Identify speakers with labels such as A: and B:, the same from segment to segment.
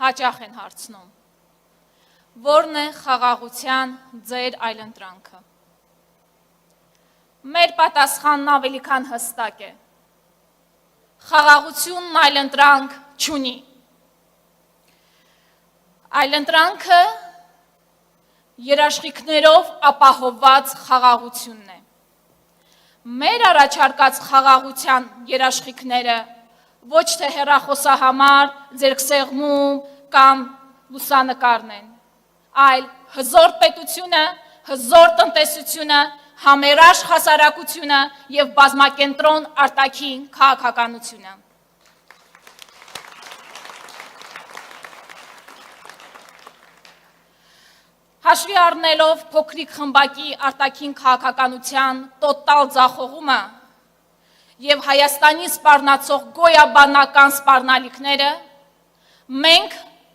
A: հաճախ են հարցնում. Որն է խաղաղության ձեր այլընտրանքը։ Մեր պատասխանն ավելի քան հստակ է. խաղաղությունն այլընտրանք չունի։ Այլընտրանքը երաշխիքներով ապահովված խաղաղությունն է։ Մեր առաջարկած խաղաղության երաշխիքները ոչ թե հեռախոսահամար, ձեռքսեղմում կամ լուսանկարն են, այլ հզոր պետությունը, հզոր տնտեսությունը, համերաշխ հասարակությունը և բազմակենտրոն արտաքին քաղաքականությունը։ Հաշվի առնելով փոքրիկ խմբակի արտաքին քաղաքականության տոտալ ձախողումը և Հայաստանի սպառնացող գոյաբանական սպառնալիքները, մենք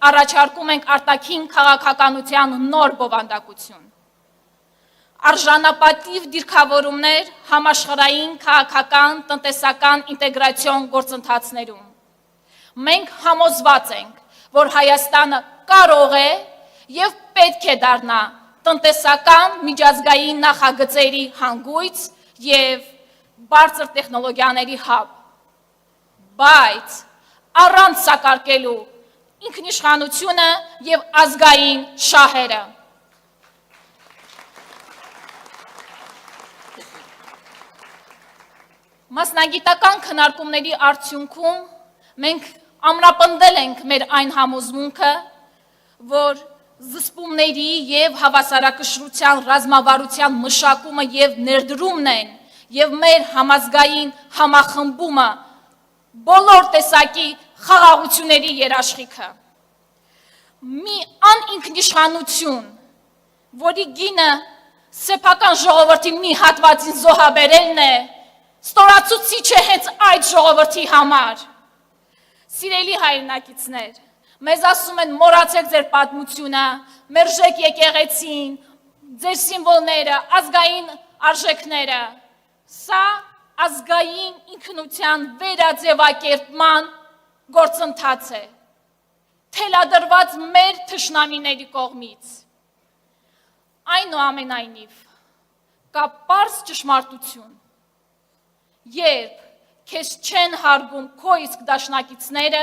A: առաջարկում ենք արտաքին քաղաքականության նոր բովանդակություն։ Արժանապատիվ դիրքավորումներ համաշխարհային քաղաքական տնտեսական ինտեգրացիոն գործընթացներում։ Մենք համոզված ենք, որ Հայաստանը կարող է և պետք է դառնա տնտեսական միջազգային նախագծերի հանգույց և բարձր տեխնոլոգիաների հաբ, բայց առանց սակարկելու ինքնիշխանությունը և ազգային շահերը։ Մասնագիտական քննարկումների արդյունքում մենք ամրապնդել ենք մեր այն համոզմունքը, որ զսպումների և հավասարակշռության ռազմավարության մշակումը և ներդրումն են և մեր համազգային համախմբումը բոլոր տեսակի խաղաղությունների երաշխիքը։ Մի անինքնիշխանություն, որի գինը սեփական ժողովրդի մի հատվածին զոհաբերելն է, ստորացուցիչ է հենց այդ ժողովրդի համար։ Սիրելի հայրենակիցներ, մեզ ասում են մոռացեք ձեր պատմությունը, մերժեք եկեղեցին, ձեր սիմվոլները, ազգային արժեքները։ Սա ազգային ինքնության վերաձևակերպման գործընթաց է, թելադրված մեր թշնամիների կողմից։ Այնուամենայնիվ, կա պարզ ճշմարտություն, երբ քեզ չեն հարգում քո իսկ դաշնակիցները,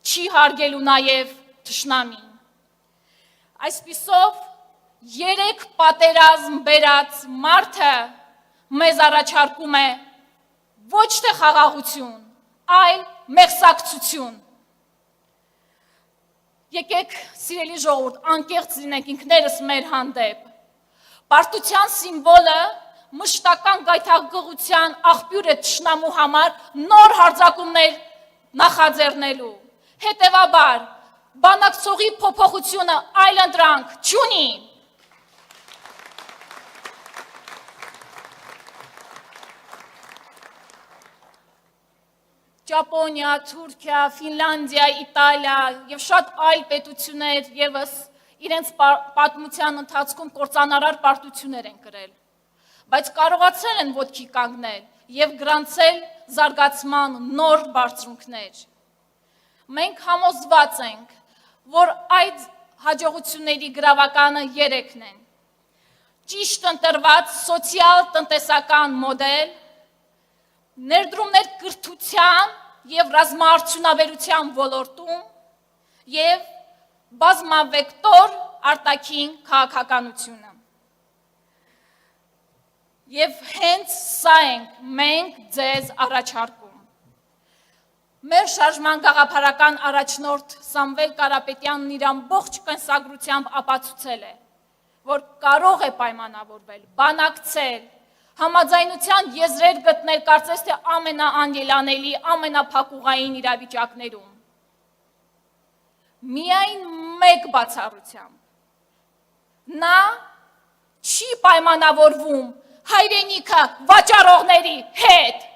A: չի հարգելու նաև թշնամին։ Այսպիսով, 3 պատերազմ բերած մարդը մեզ առաջարկում է ոչ թե խաղաղություն, այլ մեղսակցություն։ Եկեք, սիրելի ժողովուրդ, անկեղծ լինենք ինքներս մեր հանդեպ։ Պարտության սիմվոլը մշտական գայթակղության աղբյուր է թշնամու համար նոր հարձակումներ նախաձեռնելու։ Հետևաբար, բանակցողի փոփոխությունը այլընտրանք չունի։ Ճապոնիա, Թուրքիա, Ֆինլանդիա, Իտալիա և շատ այլ պետություններ ևս իրենց պատմության ընթացքում կործանարար պարտություններ են կրել, բայց կարողացել են ոտքի կանգնել և գրանցել զարգացման նոր բարձունքներ։ Մենք համոզված ենք, որ այդ հաջողությունների գրավականը 3-ն են. ճիշտ ընտրված սոցիալ-տնտեսական մոդել, ներդրումներ կրթության և ռազմաարդյունաբերության ոլորտում և բազմավեկտոր արտաքին քաղաքականությունը։ Եվ հենց սա ենք մենք ձեզ առաջարկում։ Մեր շարժման գաղափարական առաջնորդ Սամվել Կարապետյանն իր ամբողջ կենսագրությամբ ապացուցել է, որ կարող է պայմանավորվել, բանակցել, համաձայնության եզրեր գտնել կարծես թե ամենաանելանելի, ամենափակուղային իրավիճակներում։ Միայն մեկ բացառությամբ, նա չի պայմանավորվում հայրենիքը վաճառողների հետ,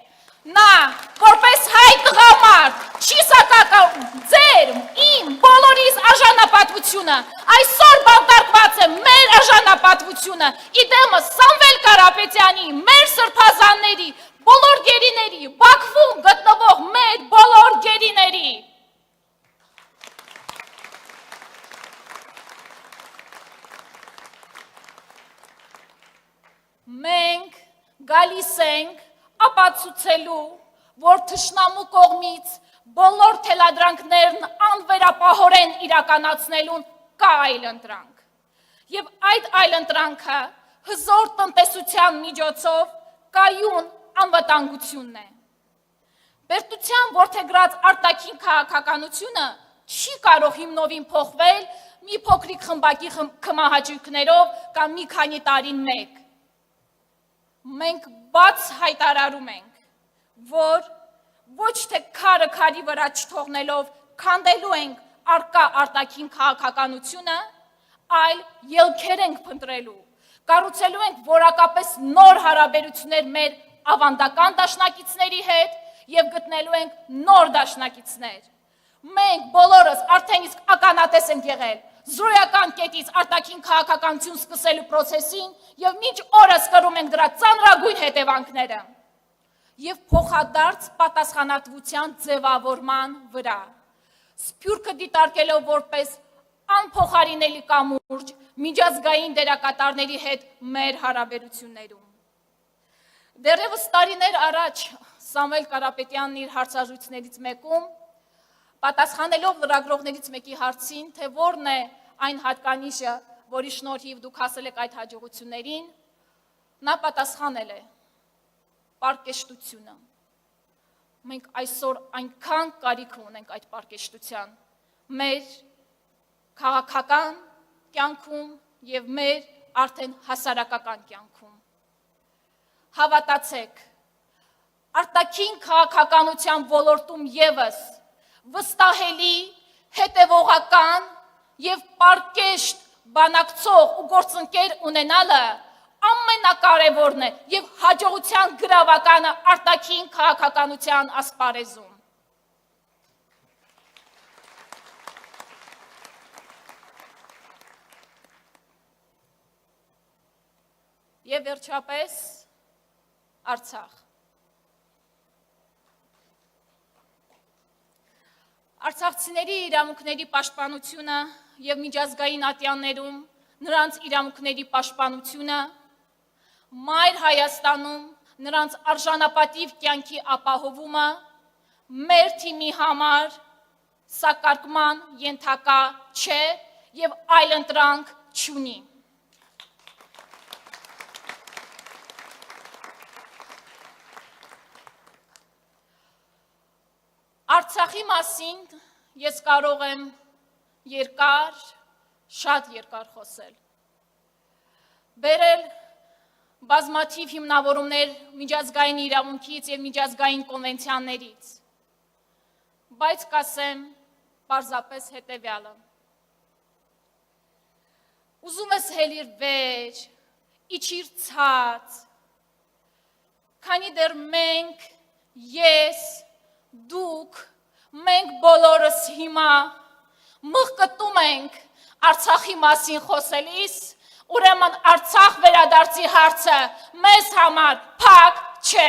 A: նա որպես հայ տղամարդ չի սակարկում ձեր, իմ, բոլորիս արժանապատվությունը, այսօր բանտարկված է մեր արժանապատվությունը, իդեմս Սամվել Կարապետյանի, մեր սրբազանների, բոլոր գերիների, Բաքվում գտնվող մեր բոլոր գերիների։ ապացուցելու, որ թշնամու կողմից բոլոր թելադրանքներն անվերապահորեն իրականացնելուն կա այլընտրանք։ Եվ այդ այլընտրանքը հզոր տնտեսության միջոցով կայուն անվտանգությունն է։ Բերտության որդեգրած արտաքին քաղաքականությունը չի կարող հիմնովին փոխվել մի փոքրիկ խմբակի կմահաճույքներով կամ մի քանի տարին մեկ։ Մենք բաց հայտարարում ենք, որ ոչ թե քարը քարի վրա չթողնելով քանդելու ենք արկա արտաքին քաղաքականությունը, այլ ելքեր ենք փնտրելու, կառուցելու ենք որակապես նոր հարաբերություններ մեր ավանդական դաշնակիցների հետ եւ գտնելու ենք նոր դաշնակիցներ։ Մենք բոլորս արդեն իսկ ականատես ենք եղել զրոյական կետից արտաքին քաղաքականություն սկսելու process-ին եւ մինչ օրս կրում ենք դրա ծանրագույն հետևանքները եւ փոխադարձ պատասխանատվության ձևավորման վրա։ Սփյուռքը դիտարկելով որպես անփոխարինելի կամուրջ միջազգային դերակատարների հետ մեր հարաբերություններում։ Դեռևս տարիներ առաջ Սամվել Կարապետյանն իր հարցազրույցներից մեկում պատասխանելով լրագրողներից մեկի հարցին, թե որն է այն հատկանիշը, որի շնորհիվ դուք հասել եք այդ հաջողություններին, նա պատասխանել է. պարկեշտությունը։ Մենք այսօր այնքան կարիք ունենք այդ պարկեշտության մեր քաղաքական կյանքում եւ մեր արդեն հասարակական կյանքում։ Հավատացեք, արտաքին քաղաքականության ոլորտում եւս վստահելի, հետևողական եւ պարկեշտ բանակցող ու գործընկեր ունենալը ամենակարևորն է եւ հաջողության գրավականը արտաքին քաղաքականության ասպարեզում։ Եվ վերջապես Արցախ։ Արցախցիների իրավունքների պաշտպանությունը եւ միջազգային ատյաններում նրանց իրավունքների պաշտպանությունը Մայր Հայաստանում նրանց արժանապատիվ կյանքի ապահովումը մեր թիմի համար սակարկման ենթակա չէ եւ այլընտրանք չունի։ Արցախի մասին ես կարող եմ շատ երկար խոսել։ Բերել բազմաթիվ հիմնավորումներ միջազգային իրավունքից եւ միջազգային կոնվենցիաներից, բայց կասեմ պարզապես հետեւյալը։ Ուզում ես հելիր վեր, իջիր ցած, քանի դեռ մենք, ես, դուք, մենք բոլորս հիմա մղկտում ենք Արցախի մասին խոսելիս, ուրեմն Արցախ վերադարձի հարցը մեզ համար փակ չէ։